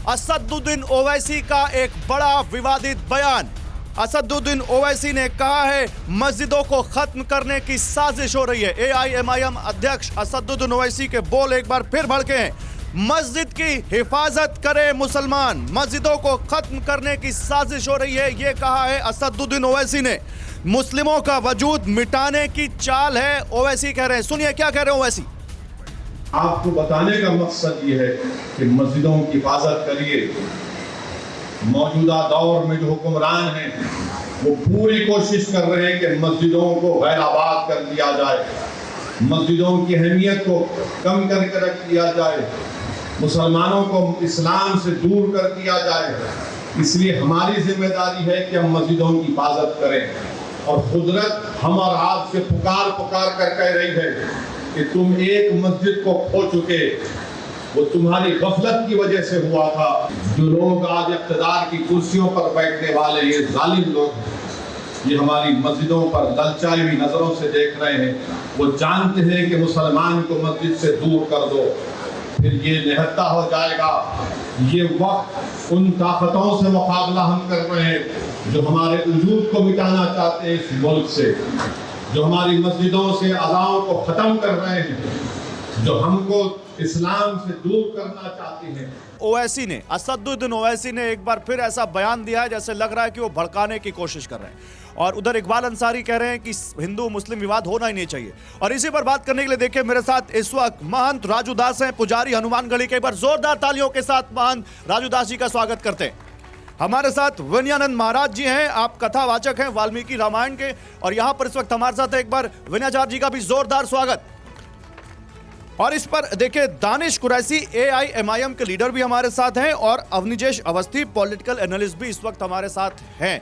असदुद्दीन ओवैसी का एक बड़ा विवादित बयान। असदुद्दीन ओवैसी ने कहा है मस्जिदों को खत्म करने की साजिश हो रही है। एआईएमआईएम अध्यक्ष असदुद्दीन ओवैसी के बोल एक बार फिर भड़के हैं। मस्जिद की हिफाजत करे मुसलमान, मस्जिदों को खत्म करने की साजिश हो रही है, यह कहा है असदुद्दीन ओवैसी ने। मुस्लिमों का वजूद मिटाने की चाल है, ओवैसी कह रहे हैं। सुनिए क्या कह रहे हैं ओवैसी। आपको बताने का मकसद ये है कि मस्जिदों की हिफाजत करिए। मौजूदा दौर में जो हुक्मरान हैं वो पूरी कोशिश कर रहे हैं कि मस्जिदों को गैर आबाद कर दिया जाए, मस्जिदों की अहमियत को कम करके रख दिया जाए, मुसलमानों को इस्लाम से दूर कर दिया जाए। इसलिए हमारी जिम्मेदारी है कि हम मस्जिदों की हिफाजत करें। और कुदरत हम और आपसे पुकार कर कह रही है कि तुम एक मस्जिद को खो चुके, वो तुम्हारी गफलत की वजह से हुआ था। जो लोग आज इक़्तिदार की कुर्सियों पर बैठने वाले ये जालिम लोग, ये हमारी मस्जिदों पर ललचाई हुई नजरों से देख रहे हैं। वो जानते हैं कि मुसलमान को मस्जिद से दूर कर दो, फिर ये निहत्ता हो जाएगा। ये वक्त उन ताकतों से मुकाबला हम कर रहे हैं जो हमारे वजूद को मिटाना चाहते हैं इस मुल्क से, जो हमारी मस्जिदों से अज़ाओं को खत्म कर रहे हैं, जो हमको इस्लाम से दूर करना चाहते हैं। ओवैसी ने, असदुद्दीन ओवैसी ने एक बार फिर ऐसा बयान दिया है जैसे लग रहा है कि वो भड़काने की कोशिश कर रहे हैं। और उधर इकबाल अंसारी कह रहे हैं कि हिंदू मुस्लिम विवाद होना ही नहीं चाहिए। और इसी पर बात करने के लिए देखिए मेरे साथ इस वक्त महंत राजू दास हैं, पुजारी हनुमानगढ़ी के। एक बार जोरदार तालियों के साथ महंत राजू दास जी का स्वागत करते हैं। हमारे साथ विनयानंद महाराज जी हैं, आप कथावाचक हैं वाल्मीकि रामायण के। और यहां पर इस वक्त हमारे साथ एक बार विनयाचार्य जी का भी जोरदार स्वागत। और इस पर देखिए दानिश कुरैशी एआईएमआईएम के लीडर भी हमारे साथ हैं और अवनिजेश अवस्थी पॉलिटिकल एनालिस्ट भी इस वक्त हमारे साथ हैं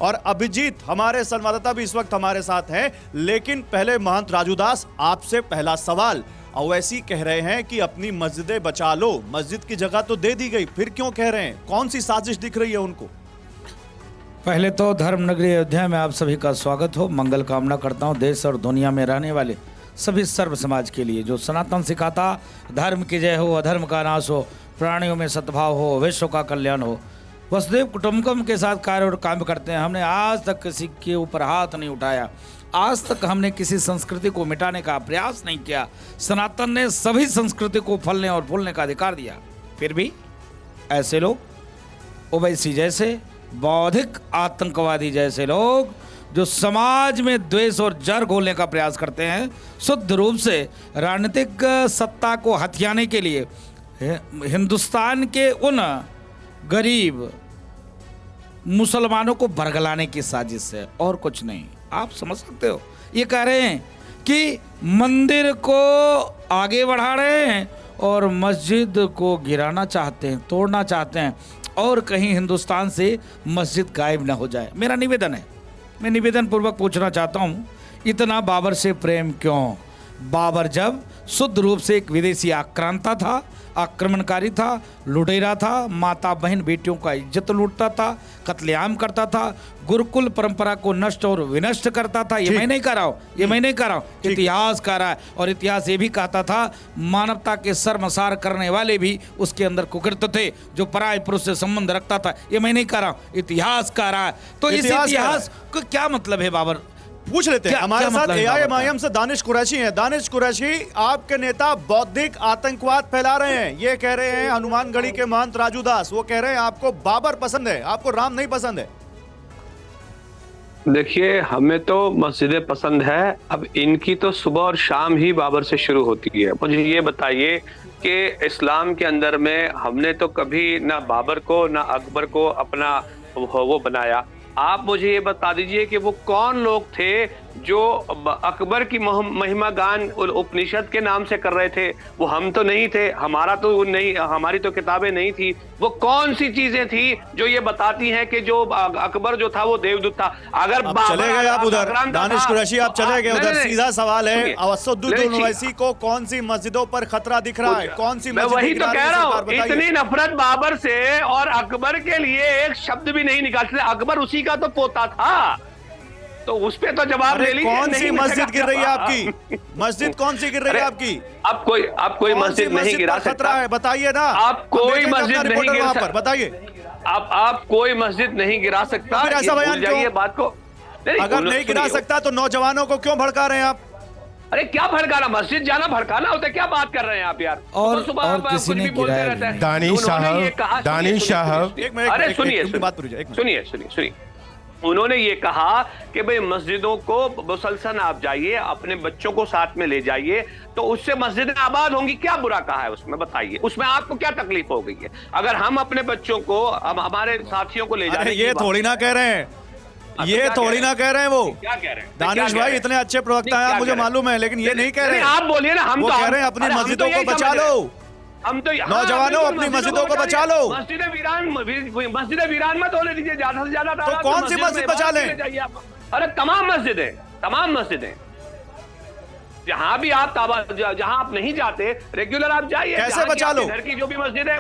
और अभिजीत हमारे संवाददाता भी इस वक्त हमारे साथ हैं। लेकिन पहले महंत राजूदास, आपसे पहला सवाल। ओवैसी कह रहे हैं कि अपनी मस्जिदें बचा लो, मस्जिद की जगह तो दे दी गई, फिर क्यों कह रहे हैं? कौन सी साजिश दिख रही है उनको? पहले तो धर्म नगरी अयोध्या में आप सभी का स्वागत हो। मंगल कामना करता हूँ देश और दुनिया में रहने वाले सभी सर्व समाज के लिए। जो सनातन सिखाता धर्म की जय हो, अधर्म का नाश हो, प्राणियों में सद्भाव हो, विश्व का कल्याण हो, वसुदेव कुटुंबकम के साथ कार्य और काम करते हैं। हमने आज तक किसी के ऊपर हाथ नहीं उठाया, आज तक हमने किसी संस्कृति को मिटाने का प्रयास नहीं किया। सनातन ने सभी संस्कृति को फलने और फूलने का अधिकार दिया। फिर भी ऐसे लोग, ओवैसी जैसे बौद्धिक आतंकवादी जैसे लोग जो समाज में द्वेष और जर घोलने का प्रयास करते हैं, शुद्ध रूप से राजनीतिक सत्ता को हथियाने के लिए हिंदुस्तान के उन गरीब मुसलमानों को बरगलाने की साजिश है और कुछ नहीं। आप समझ सकते हो, ये कह रहे हैं कि मंदिर को आगे बढ़ा रहे हैं और मस्जिद को गिराना चाहते हैं, तोड़ना चाहते हैं और कहीं हिंदुस्तान से मस्जिद गायब ना हो जाए। मेरा निवेदन है, मैं निवेदन पूर्वक पूछना चाहता हूँ, इतना बाबर से प्रेम क्यों? बाबर जब शुद्ध रूप से एक विदेशी आक्रांता था, आक्रमणकारी था, लुटेरा था, माता बहन बेटियों का इज्जत लूटता था, कत्लेआम करता था, गुरुकुल परंपरा को नष्ट और विनष्ट करता था। ये मैं नहीं कह रहा हूँ, ये मैं नहीं कह रहा हूँ, इतिहास कह रहा है। और इतिहास ये भी कहता था मानवता के शर्मसार करने वाले भी उसके अंदर कुकृत्य थे, जो पराय पुरुष से संबंध रखता था। ये मैं नहीं कह रहा हूँ, इतिहास कह रहा है। तो इस इतिहास का क्या मतलब है बाबर? पूछ लेते हैं। हमारे साथ एआईएमआईएम से दानिश कुरैशी हैं। दानिश कुरैशी, आपके नेता बौद्धिक आतंकवाद फैला रहे हैं, ये कह रहे हैं हनुमानगढ़ी के महंत राजू दास। वो कह रहे हैं आपको बाबर पसंद है, आपको राम नहीं पसंद है। देखिए, हमें तो मस्जिदें पसंद है। अब इनकी तो सुबह और शाम ही बाबर से शुरू होती है। मुझे ये बताइए कि इस्लाम के अंदर में हमने तो कभी ना बाबर को ना अकबर को अपना वो बनाया। आप मुझे ये बता दीजिए कि वो कौन लोग थे जो अकबर की महिमा गान उपनिषद के नाम से कर रहे थे? वो हम तो नहीं थे, हमारा तो नहीं, हमारी तो किताबें नहीं थी। वो कौन सी चीजें थी जो ये बताती हैं कि जो अकबर जो था वो देवदूत था? अगर चले गए आप उधर, दानिश कुरैशी आप चले गए उधर। सीधा सवाल है, असदुद्दीन ओवैसी को कौन सी मस्जिदों पर खतरा दिख रहा है? कौन सी मस्जिद? वही तो कह रहा हूँ, इतनी नफरत बाबर से, और अकबर के लिए एक शब्द भी नहीं निकालते। अकबर उसी का तो पोता था। तो उस पे तो जवाब ले अरे लीजिए। कौन सी नहीं मस्जिद मिलेगा गिर रही है जवाब। आपकी? मस्जिद कौन सी गिर रही है अरे, आपकी? आप कोई कौन सी मस्जिद नहीं गिरा पर खतरा सकता है, बताइए ना। आप कोई हम भेजेंगे मस्जिद अपना नहीं रिपोर्टर गिरा वहां सकता। पर, बताइए। आप कोई मस्जिद नहीं गिरा सकता। तो फिर ऐसा ये बयान भूल जाइए क्यों? बात को। अगर नहीं गिरा सुनिए। सकता तो नौजवानों को क्यों भड़का रहे हैं आप? अरे क्या भड़काना, मस्जिद जाना भड़काना होता है? क्या बात कर रहे हैं आप यार? और सुबह और आप किसी कुछ ने भी बोलते गिराया रहते हैं। भी दानिश उन्होंने साहब, ये कहा, सुनिए, दानिश सुनिए, साहब। सुनिए, एक मिनट, अरे एक सुनिए, मिनट, बात पूरी जाए, एक मिनट। सुनिए। उन्होंने ये कहा कि भाई मस्जिदों को मुसलसल आप जाइए, अपने बच्चों को साथ में ले जाइए, तो उससे मस्जिदें आबाद होंगी। क्या बुरा कहा है उसमें, बताइए। उसमें आपको क्या तकलीफ हो गई है? अगर हम अपने बच्चों को, हमारे साथियों को ले अरे जाने ये थोड़ी ना कह रहे हैं, ये थोड़ी ना कह रहे हैं वो। क्या कह रहे हैं? दानिश भाई इतने अच्छे प्रवक्ता हैं आप, मुझे मालूम है, लेकिन ये नहीं कह रहे। आप बोलिए ना। हम वो तो कह रहे हैं अपनी अरे हम तो मस्जिदों को यही बचा समझ रहे हैं। लो। हम तो नौजवानों, अपनी मस्जिदों को बचा लो। मस्जिदें वीरान मत होने दीजिए ज्यादा से ज्यादा। तो कौन सी मस्जिद बचा लें? अरे तमाम मस्जिदें जहां भी आप जहां आप नहीं जाते रेगुलर, आप जाइए। कैसे जहां की बचा लो? आपके घर की जो भी मस्जिद है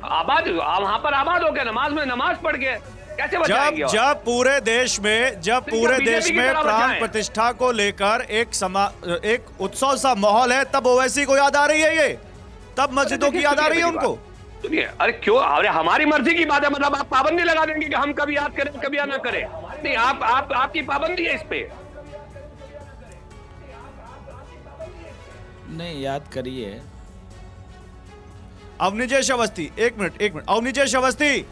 आबाद, वहां पर आबाद हो गए, नमाज पढ़ के कैसे बचाएंगे? जब पूरे देश में BJP की तरह प्राण बचाएं। प्रतिष्ठा को लेकर एक उत्सव सा माहौल है, तब ओवैसी को याद आ रही है ये, तब मस्जिदों की याद आ रही है उनको। सुनिए, अरे क्यों? अरे हमारी मर्जी की बात है, मतलब आप पाबंदी लगा देंगे कि हम कभी याद करें कभी ना करें? नहीं, आपकी पाबंदी है इस पे। नहीं, याद करिए। अवनिजेश अवस्थी, एक मिनट। अवनिजेश अवस्थी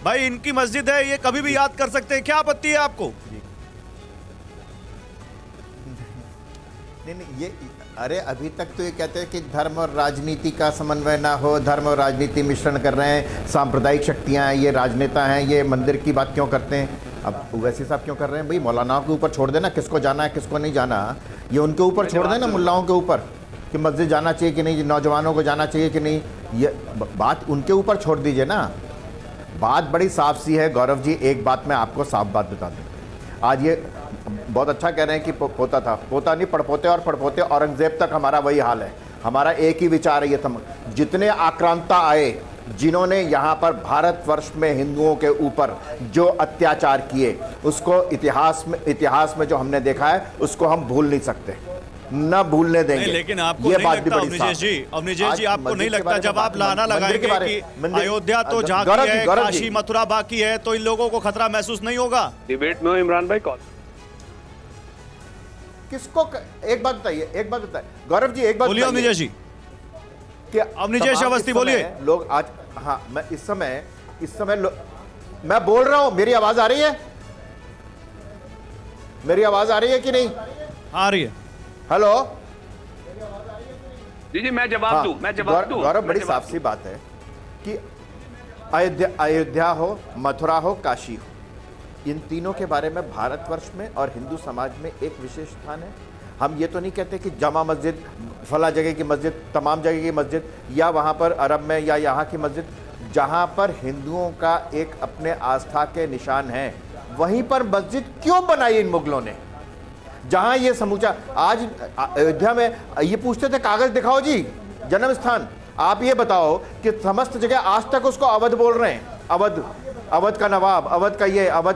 भाई, इनकी मस्जिद है, ये कभी भी याद कर सकते हैं, क्या आपत्ति है आपको? नहीं, ये अरे अभी तक तो ये कहते हैं कि धर्म और राजनीति का समन्वय ना हो, धर्म और राजनीति मिश्रण कर रहे हैं, सांप्रदायिक शक्तियां हैं, ये राजनेता हैं, ये मंदिर की बात क्यों करते हैं? अब वैसे साहब क्यों कर रहे हैं? भाई मौलानाओं के ऊपर छोड़ देना, किसको जाना है किसको नहीं जाना, ये उनके ऊपर छोड़ देना, मुल्लाओं के ऊपर, कि मस्जिद जाना चाहिए कि नहीं, नौजवानों को जाना चाहिए कि नहीं, ये बात उनके ऊपर छोड़ दीजिए ना। बात बड़ी साफ सी है गौरव जी, एक बात मैं आपको साफ बात बता दूँ। आज ये बहुत अच्छा कह रहे हैं कि पोता था, पोता नहीं, पड़पोते और पड़पोते औरंगजेब तक हमारा वही हाल है। हमारा एक ही विचार है, ये जितने आक्रांता आए, जिन्होंने यहाँ पर भारतवर्ष में हिंदुओं के ऊपर जो अत्याचार किए, उसको इतिहास में जो हमने देखा है उसको हम भूल नहीं सकते, न भूलने देंगे। नहीं, लेकिन आपको ये नहीं बात भी लगता बड़ी साफ अवनिजेश जी, है। आपको नहीं मस्जिद के लगता बारे में जब आप लाना मंदिर लगाएंगे के बारे कि मंदिर- अयोध्या तो गौरव झांकी जी, है, गौरव काशी जी। मथुरा बाकी है, तो इन लोगों को खतरा महसूस नहीं होगा? डिबेट में हो इमरान भाई कौन? किसको एक बात बताइए गौरव जी, एक बात बोलिए बताइए अवनिजेश जी। कि अवनिजेश तमाम अवस्थी इस समय बोलिए। लोग आज, हाँ, मैं इस समय मैं बोल रहा हूं, मेरी आवाज आ रही है? मेरी आवाज आ रही है कि नहीं? आ रही है। हेलो, जी मैं जवाब दूं, मैं जवाब दूं। गौरव, बड़ी साफ सी बात है कि अयोध्या हो, मथुरा हो, काशी हो, इन तीनों के बारे में भारतवर्ष में और हिंदू समाज में एक विशेष स्थान है। हम ये तो नहीं कहते कि जमा मस्जिद, फला जगह की मस्जिद, तमाम जगह की मस्जिद, या वहाँ पर अरब में या यहाँ की मस्जिद, जहाँ पर हिंदुओं का एक अपने आस्था के निशान है, वहीं पर मस्जिद क्यों बनाई इन मुगलों ने? जहाँ ये समूचा, आज अयोध्या में ये पूछते थे कागज दिखाओ जी, जन्म स्थान, आप ये बताओ कि समस्त जगह आज तक उसको अवध बोल रहे हैं, अवध का नवाब, अवध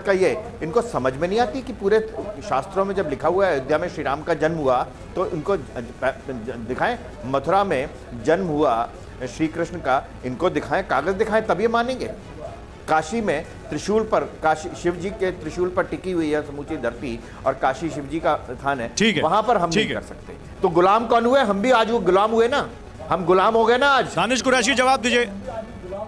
का ये, इनको समझ में नहीं आती कि पूरे शास्त्रों में जब लिखा हुआ है अयोध्या में श्री राम का जन्म हुआ, तो इनको दिखाएं, मथुरा में जन्म हुआ श्री कृष्ण का, इनको दिखाएं, कागज दिखाएं, तब ये मानेंगे। काशी में त्रिशूल पर, काशी शिव जी के त्रिशूल पर टिकी हुई है समूची धरती, और काशी शिव जी का स्थान है, वहां पर हम नहीं कर सकते। तो गुलाम कौन हुए? हम भी आज वो गुलाम हुए ना, हम गुलाम हो गए ना आज। दानिश कुरैशी जवाब दीजिए।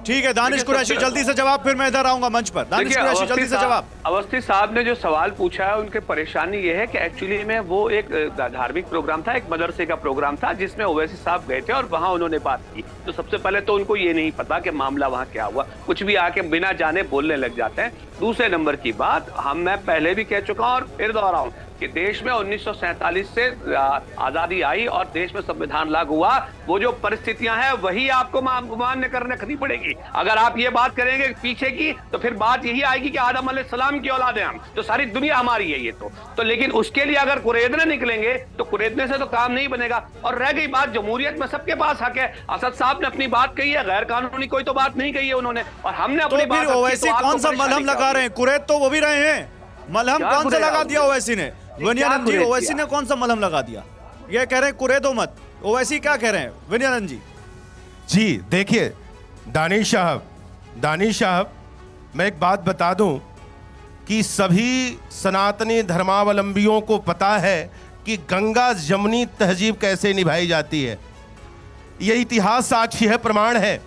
ठीक है दानिश कुरैशी, जल्दी से जवाब, फिर मैं इधर आऊंगा मंच पर। दानिश कुरैशी, जल्दी से जवाब। अवस्थी साहब ने जो सवाल पूछा है, उनकी परेशानी ये है कि एक्चुअली में वो एक धार्मिक प्रोग्राम था, एक मदरसे का प्रोग्राम था, जिसमें ओवैसी साहब गए थे और वहां उन्होंने बात की। तो सबसे पहले तो उनको ये नहीं पता कि मामला वहां क्या हुआ, कुछ भी आके बिना जाने बोलने लग जाते हैं। दूसरे नंबर की बात, मैं पहले भी कह चुका हूं और फिर दोहराऊं कि देश में 1947 से आजादी आई और देश में संविधान लागू हुआ, वो जो परिस्थितियां हैं वही आपको मान्य करनी पड़ेगी। अगर आप ये बात करेंगे पीछे की, तो फिर बात यही आएगी कि आदम अलैहिस्सलाम की औलाद हैं हम, तो सारी दुनिया हमारी है ये तो लेकिन उसके लिए अगर कुरेदने निकलेंगे तो कुरेदने से तो काम नहीं बनेगा। और रह गई बात, जमहूरियत में सबके पास हक है। असद साहब ने अपनी बात कही है, गैर कानूनी कोई तो बात नहीं कही है उन्होंने, और हमने अपनी बात। ओवैसी कौन सा मलहम लगा रहे हैं? कुरैद तो वो भी रहे हैं, मलहम क्या कौन सा कुरेदा लगा हो दिया गया? ओवैसी ने? क्या विनयानंद जी, कुरेद ओवैसी किया? ने कौन सा मलहम लगा दिया? ये कह रहे हैं कुरेदो मत। ओवैसी क्या कह रहे हैं विनयानंद जी? जी देखिए दानिश साहब, मैं एक बात बता दूं कि सभी सनातनी धर्मावलंबियों को पता है कि गंगा जमुनी तहजीब कैसे निभाई जाती है। ये इतिहास साक्षी है, प्रमाण है।